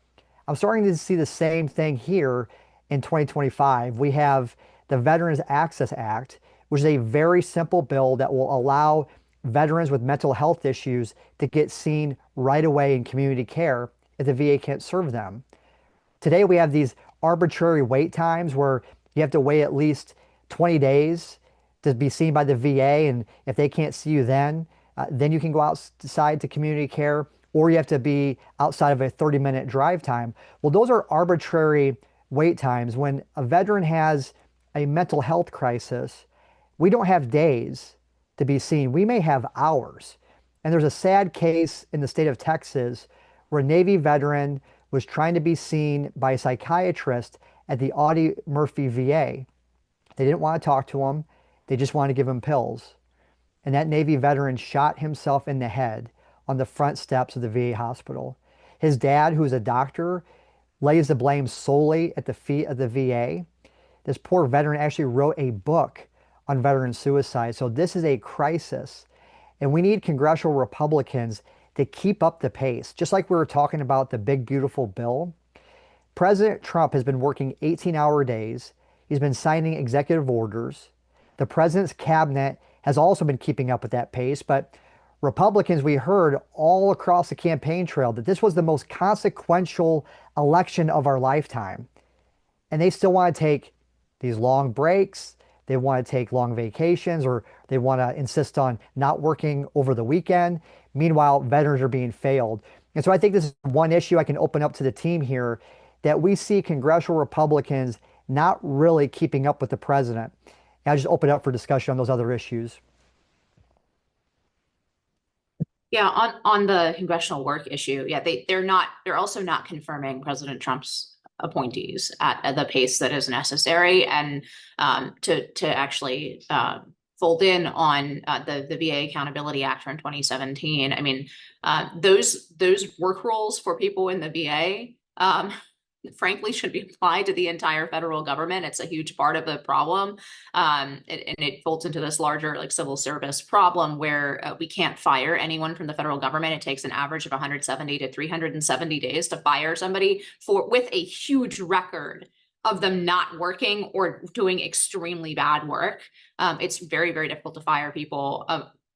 I'm starting to see the same thing here in 2025. We have the Veterans Access Act, which is a very simple bill that will allow veterans with mental health issues to get seen right away in community care if the VA can't serve them. Today, we have these arbitrary wait times where you have to wait at least 20 days to be seen by the VA. And if they can't see you then you can go outside to community care, or you have to be outside of a 30-minute drive time. Well, those are arbitrary wait times. When a veteran has a mental health crisis, we don't have days to be seen. We may have hours. And there's a sad case in the state of Texas where a Navy veteran was trying to be seen by a psychiatrist at the Audie Murphy VA. They didn't want to talk to him. They just wanted to give him pills. And that Navy veteran shot himself in the head on the front steps of the VA hospital. His dad, who's a doctor, lays the blame solely at the feet of the VA. This poor veteran actually wrote a book on veteran suicide. So this is a crisis. And we need congressional Republicans to keep up the pace. Just like we were talking about the big, beautiful bill, President Trump has been working 18-hour days. He's been signing executive orders. The president's cabinet has also been keeping up with that pace. But Republicans, we heard all across the campaign trail that this was the most consequential election of our lifetime. And they still want to take these long breaks. They want to take long vacations, or they want to insist on not working over the weekend. Meanwhile, veterans are being failed. And so I think this is one issue I can open up to the team here, that we see congressional Republicans not really keeping up with the president. And I'll just open up for discussion on those other issues. Yeah, on the congressional work issue, yeah, they're also not confirming President Trump's appointees at the pace that is necessary, and to actually fold in on the VA Accountability Act from 2017. I mean, those work rules for people in the VA frankly should be applied to the entire federal government. It's a huge part of the problem. And it folds into this larger like civil service problem where we can't fire anyone from the federal government. It takes an average of 170 to 370 days to fire somebody with a huge record of them not working or doing extremely bad work. It's very, very difficult to fire people.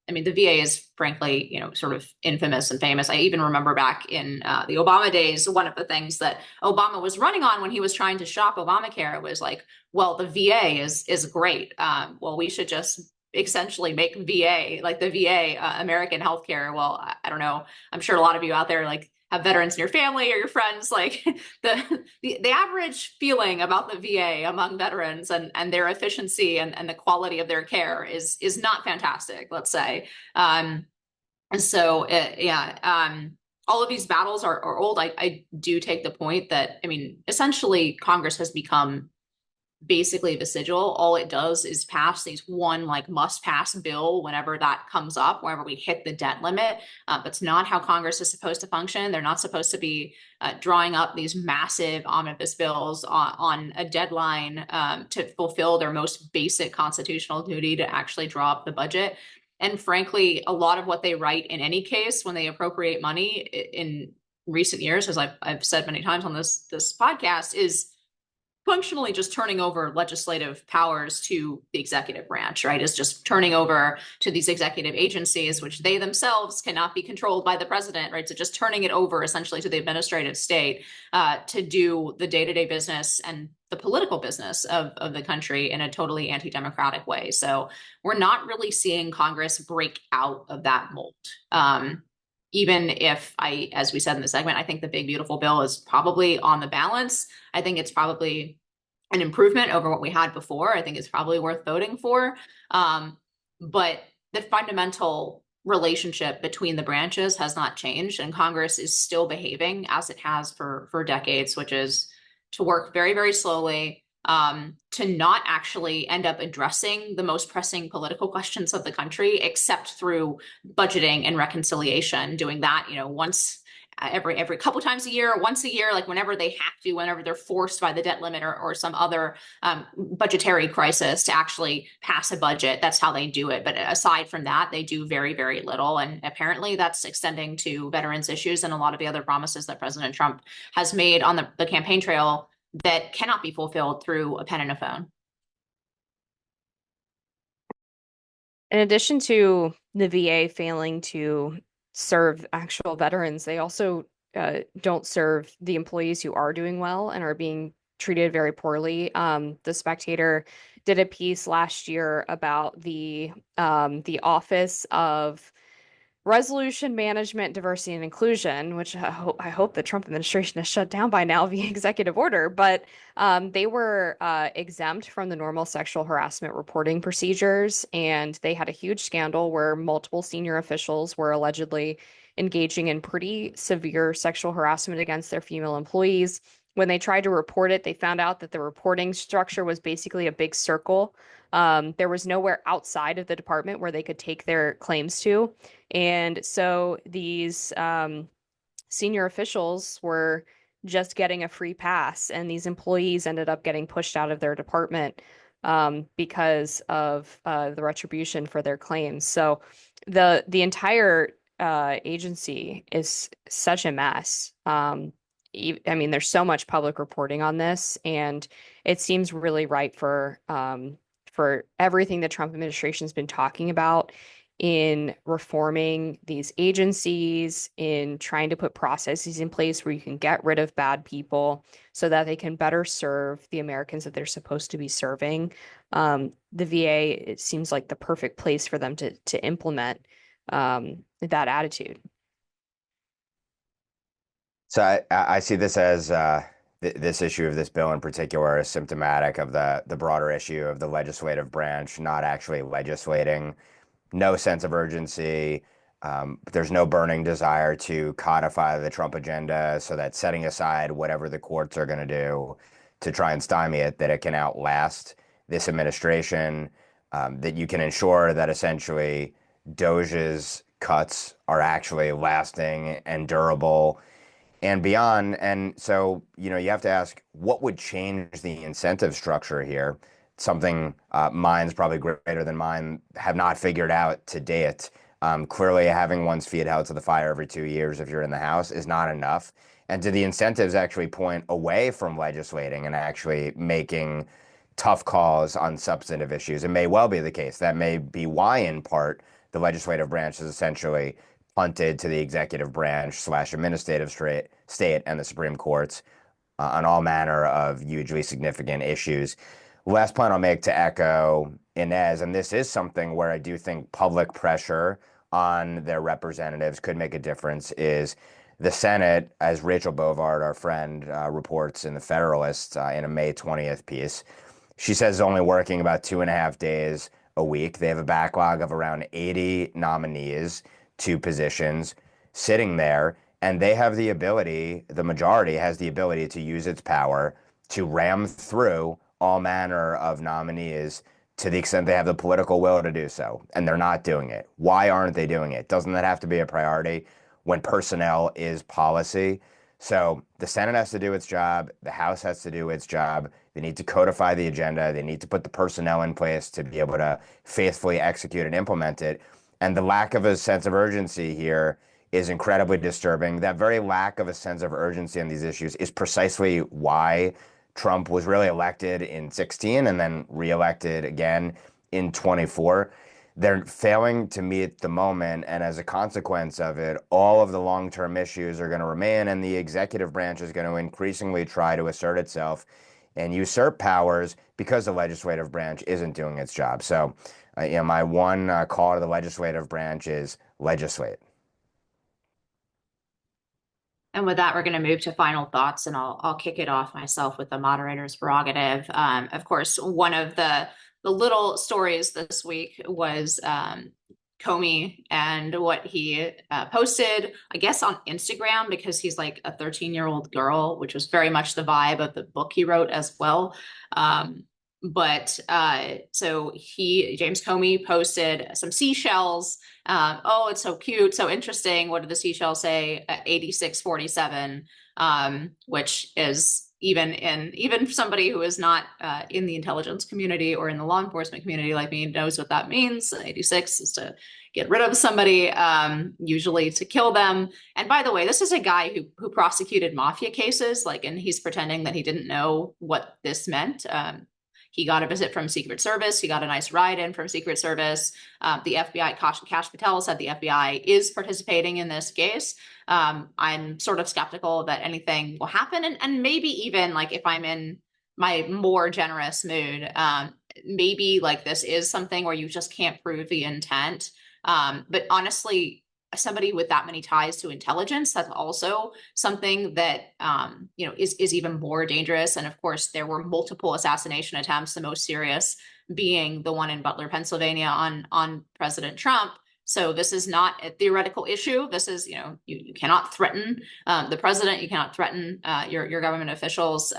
I mean, the VA is frankly, sort of infamous and famous. I even remember back in the Obama days, one of the things that Obama was running on when he was trying to shop Obamacare was like, well, the VA is great. Well, we should just essentially make VA, like the VA, American healthcare. Well, I don't know. I'm sure a lot of you out there like have veterans in your family or your friends. Like the average feeling about the VA among veterans and their efficiency and the quality of their care is not fantastic, let's say. And so, all of these battles are old. I do take the point that, I mean, essentially Congress has become basically vestigial. All it does is pass these one like must pass bill whenever that comes up, whenever we hit the debt limit. That's not how Congress is supposed to function. They're not supposed to be drawing up these massive omnibus bills on a deadline to fulfill their most basic constitutional duty to actually draw up the budget. And frankly, a lot of what they write in any case when they appropriate money in recent years, as I've said many times on this podcast, is functionally just turning over legislative powers to the executive branch, right? Is just turning over to these executive agencies, which they themselves cannot be controlled by the president, right? So just turning it over essentially to the administrative state to do the day-to-day business and the political business of the country in a totally anti-democratic way. So we're not really seeing Congress break out of that mold. Even if as we said in the segment, I think the big, beautiful bill is probably on the balance. I think it's probably an improvement over what we had before. I think it's probably worth voting for. But the fundamental relationship between the branches has not changed, and Congress is still behaving as it has for decades, which is to work very, very slowly, to not actually end up addressing the most pressing political questions of the country, except through budgeting and reconciliation, doing that, once every couple times a year, once a year, like whenever they have to, whenever they're forced by the debt limit or some other budgetary crisis to actually pass a budget. That's how they do it. But aside from that, they do very, very little. And apparently that's extending to veterans issues and a lot of the other promises that President Trump has made on the campaign trail that cannot be fulfilled through a pen and a phone. In addition to the VA failing to serve actual veterans, they also don't serve the employees who are doing well and are being treated very poorly. The Spectator did a piece last year about the Office of Resolution Management, Diversity and Inclusion, which I hope the Trump administration has shut down by now via executive order, but they were exempt from the normal sexual harassment reporting procedures, and they had a huge scandal where multiple senior officials were allegedly engaging in pretty severe sexual harassment against their female employees. When they tried to report it, they found out that the reporting structure was basically a big circle. There was nowhere outside of the department where they could take their claims to. And so these senior officials were just getting a free pass, and these employees ended up getting pushed out of their department because of the retribution for their claims. So the entire agency is such a mess. I mean, there's so much public reporting on this, and it seems really right for everything the Trump administration's been talking about in reforming these agencies, in trying to put processes in place where you can get rid of bad people so that they can better serve the Americans that they're supposed to be serving. The VA, it seems like the perfect place for them to implement that attitude. So I see this as this issue of this bill in particular is symptomatic of the broader issue of the legislative branch not actually legislating, no sense of urgency. There's no burning desire to codify the Trump agenda so that setting aside whatever the courts are going to do to try and stymie it, that it can outlast this administration, that you can ensure that essentially Doge's cuts are actually lasting and durable and beyond. And so, you have to ask, what would change the incentive structure here? Something minds probably greater than mine have not figured out to date. Clearly, having one's feet held to the fire every 2 years if you're in the House is not enough. And do the incentives actually point away from legislating and actually making tough calls on substantive issues? It may well be the case. That may be why, in part, the legislative branch is essentially punted to the executive branch / administrative state and the Supreme Courts on all manner of hugely significant issues. Last point I'll make to echo Inez, and this is something where I do think public pressure on their representatives could make a difference, is the Senate, as Rachel Bovard, our friend, reports in the Federalist in a May 20th piece. She says is only working about 2.5 days a week. They have a backlog of around 80 nominees to positions sitting there, and they have the ability, the majority has the ability to use its power to ram through all manner of nominees to the extent they have the political will to do so, and they're not doing it. Why aren't they doing it? Doesn't that have to be a priority when personnel is policy? So the Senate has to do its job. The House has to do its job. They need to codify the agenda. They need to put the personnel in place to be able to faithfully execute and implement it. And the lack of a sense of urgency here is incredibly disturbing. That very lack of a sense of urgency on these issues is precisely why Trump was really elected in 2016 and then reelected again in 2024. They're failing to meet the moment, and as a consequence of it, all of the long-term issues are going to remain, and the executive branch is going to increasingly try to assert itself and usurp powers because the legislative branch isn't doing its job. So, my one call to the legislative branch is legislate. And with that, we're going to move to final thoughts, and I'll kick it off myself with the moderator's prerogative. Of course, one of the little stories this week was Comey and what he posted, I guess on Instagram, because he's like a 13-year-old girl, which was very much the vibe of the book he wrote as well. So James Comey posted some seashells. Oh, it's so cute, so interesting. What did the seashells say? 8647, which is even somebody who is not in the intelligence community or in the law enforcement community like me knows what that means. 86 is to get rid of somebody, usually to kill them. And by the way, this is a guy who prosecuted mafia cases, and he's pretending that he didn't know what this meant. He got a visit from Secret Service. He got a nice ride in from Secret Service. The FBI, Kash Patel said the FBI is participating in this case. I'm sort of skeptical that anything will happen. And maybe even if I'm in my more generous mood, maybe this is something where you just can't prove the intent. But honestly, somebody with that many ties to intelligence, that's also something that is even more dangerous. And of course, there were multiple assassination attempts, the most serious being the one in Butler, Pennsylvania on President Trump. So this is not a theoretical issue. This is, you cannot threaten the president. You cannot threaten your government officials.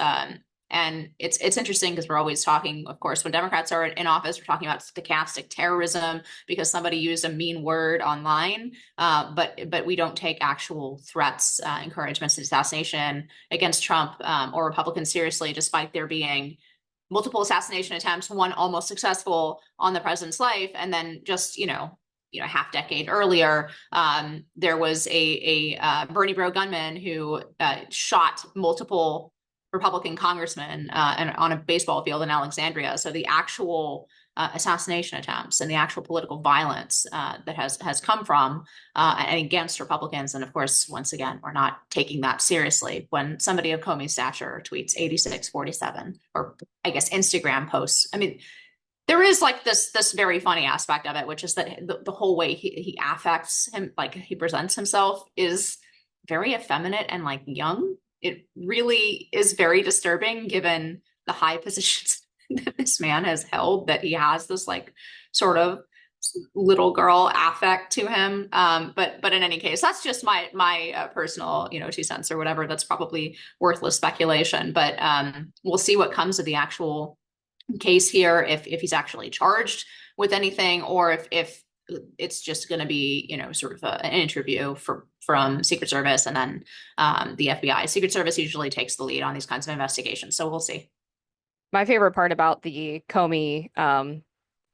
And it's interesting because we're always talking, of course, when Democrats are in office, we're talking about stochastic terrorism because somebody used a mean word online. But we don't take actual threats, encouragements to assassination against Trump or Republicans seriously, despite there being multiple assassination attempts, one almost successful on the president's life, and then just a half decade earlier, there was a Bernie Bro gunman who shot multiple Republican congressmen on a baseball field in Alexandria. So the actual assassination attempts and the actual political violence that has come from and against Republicans. And of course, once again, we're not taking that seriously when somebody of Comey's stature tweets 8647, or I guess Instagram posts. I mean, there is this very funny aspect of it, which is that the whole way he affects him, he presents himself, is very effeminate and young. It really is very disturbing given the high positions that this man has held, that he has this sort of little girl affect to him. But in any case, that's just my personal 2 cents or whatever. That's probably worthless speculation. But we'll see what comes of the actual case here, if he's actually charged with anything, or if it's just going to be sort of an interview from Secret Service and then the FBI. Secret Service usually takes the lead on these kinds of investigations, so we'll see. My favorite part about the Comey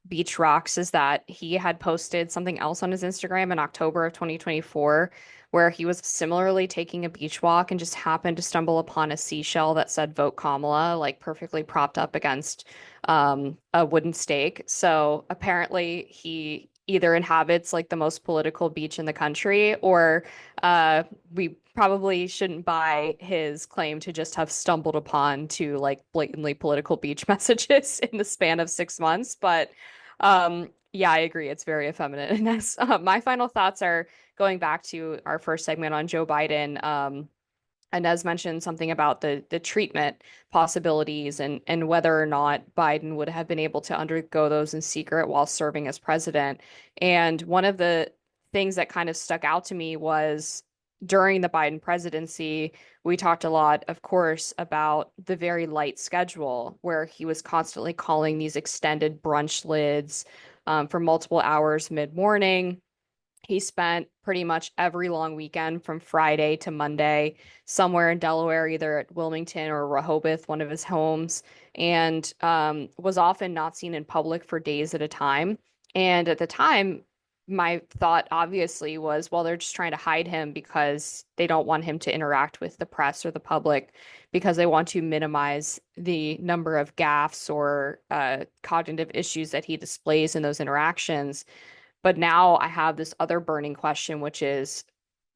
beach rocks is that he had posted something else on his Instagram in October of 2024 where he was similarly taking a beach walk and just happened to stumble upon a seashell that said "Vote Kamala," perfectly propped up against a wooden stake. So apparently he either inhabits the most political beach in the country, or we probably shouldn't buy his claim to just have stumbled upon two blatantly political beach messages in the span of 6 months. But yeah, I agree. It's very effeminate. And that's my final thoughts are going back to our first segment on Joe Biden. Inez mentioned something about the treatment possibilities and whether or not Biden would have been able to undergo those in secret while serving as president. And one of the things that kind of stuck out to me was during the Biden presidency, we talked a lot, of course, about the very light schedule where he was constantly calling these extended brunch lids for multiple hours mid-morning. He spent pretty much every long weekend from Friday to Monday somewhere in Delaware, either at Wilmington or Rehoboth, one of his homes, and was often not seen in public for days at a time. And at the time, my thought obviously was, well, they're just trying to hide him because they don't want him to interact with the press or the public, because they want to minimize the number of gaffes or cognitive issues that he displays in those interactions. But now I have this other burning question, which is,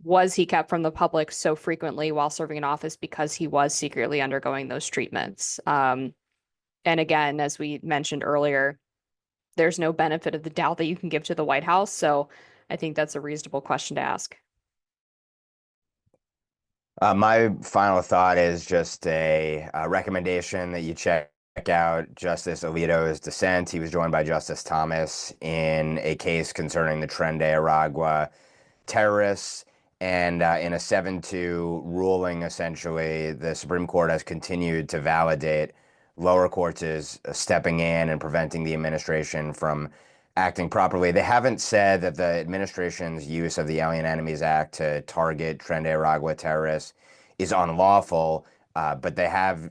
was he kept from the public so frequently while serving in office because he was secretly undergoing those treatments? And again, as we mentioned earlier, there's no benefit of the doubt that you can give to the White House. So I think that's a reasonable question to ask. My final thought is just a recommendation that you check out Justice Alito's dissent. He was joined by Justice Thomas in a case concerning the Tren de Aragua terrorists. And in a 7-2 ruling, essentially, the Supreme Court has continued to validate lower courts is stepping in and preventing the administration from acting properly. They haven't said that the administration's use of the Alien Enemies Act to target Tren de Aragua terrorists is unlawful, but they have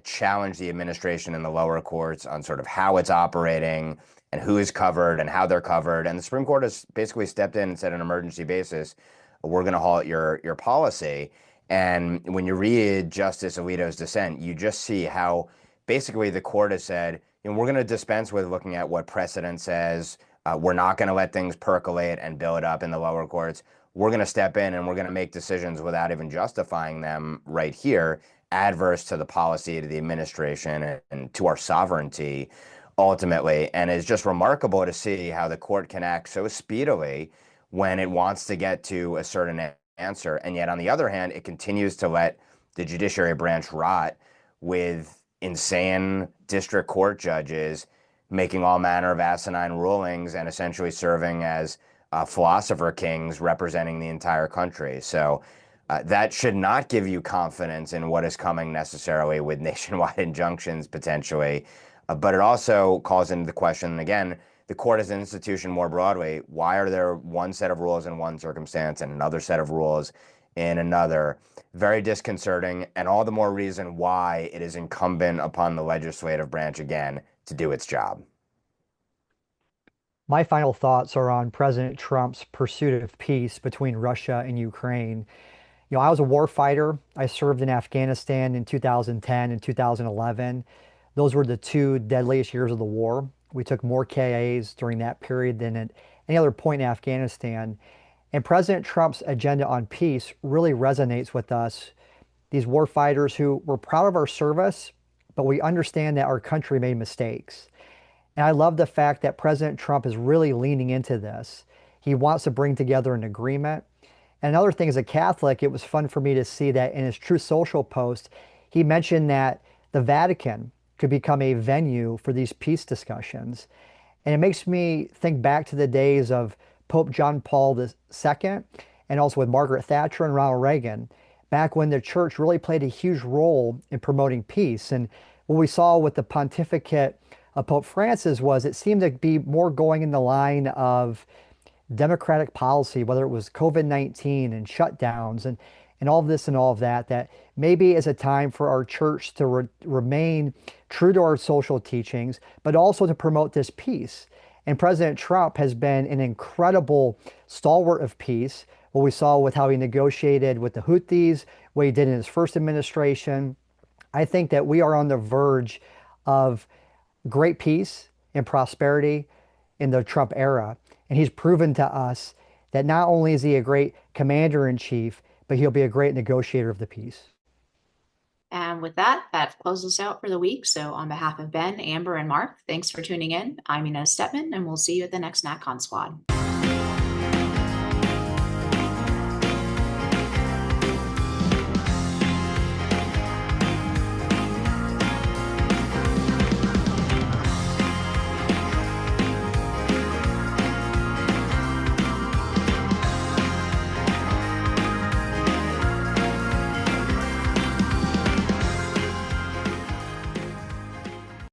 challenged the administration in the lower courts on sort of how it's operating and who is covered and how they're covered. And the Supreme Court has basically stepped in and said on an emergency basis, we're going to halt your policy. And when you read Justice Alito's dissent, you just see how basically the court has said, you know, we're going to dispense with looking at what precedent says. We're not going to let things percolate and build up in the lower courts. We're going to step in and we're going to make decisions without even justifying them right here, adverse to the policy, to the administration, and to our sovereignty ultimately. And it's just remarkable to see how the court can act so speedily when it wants to get to a certain answer. And yet, on the other hand, it continues to let the judiciary branch rot with insane district court judges making all manner of asinine rulings and essentially serving as philosopher kings representing the entire country. So that should not give you confidence in what is coming necessarily with nationwide injunctions potentially. But it also calls into the question, again, the court as an institution more broadly, why are there one set of rules in one circumstance and another set of rules in another? Very disconcerting, and all the more reason why it is incumbent upon the legislative branch again to do its job. My final thoughts are on President Trump's pursuit of peace between Russia and Ukraine. You know, I was a war fighter. I served in Afghanistan in 2010 and 2011. Those were the two deadliest years of the war. We took more KIAs during that period than at any other point in Afghanistan. And President Trump's agenda on peace really resonates with us, these war fighters who were proud of our service, but we understand that our country made mistakes. And I love the fact that President Trump is really leaning into this. He wants to bring together an agreement. And another thing, as a Catholic, it was fun for me to see that in his Truth Social post, he mentioned that the Vatican could become a venue for these peace discussions. And it makes me think back to the days of Pope John Paul II and also with Margaret Thatcher and Ronald Reagan, back when the church really played a huge role in promoting peace. And what we saw with the pontificate of Pope Francis was it seemed to be more going in the line of democratic policy, whether it was COVID-19 and shutdowns and all of this and all of that, that maybe is a time for our church to remain true to our social teachings, but also to promote this peace. And President Trump has been an incredible stalwart of peace. What we saw with how he negotiated with the Houthis, what he did in his first administration. I think that we are on the verge of great peace and prosperity in the Trump era. And he's proven to us that not only is he a great commander-in-chief, but he'll be a great negotiator of the peace. And with that, that closes us out for the week. So on behalf of Ben, Amber, and Mark, thanks for tuning in. I'm Inez Stepman, and we'll see you at the next NatCon Squad.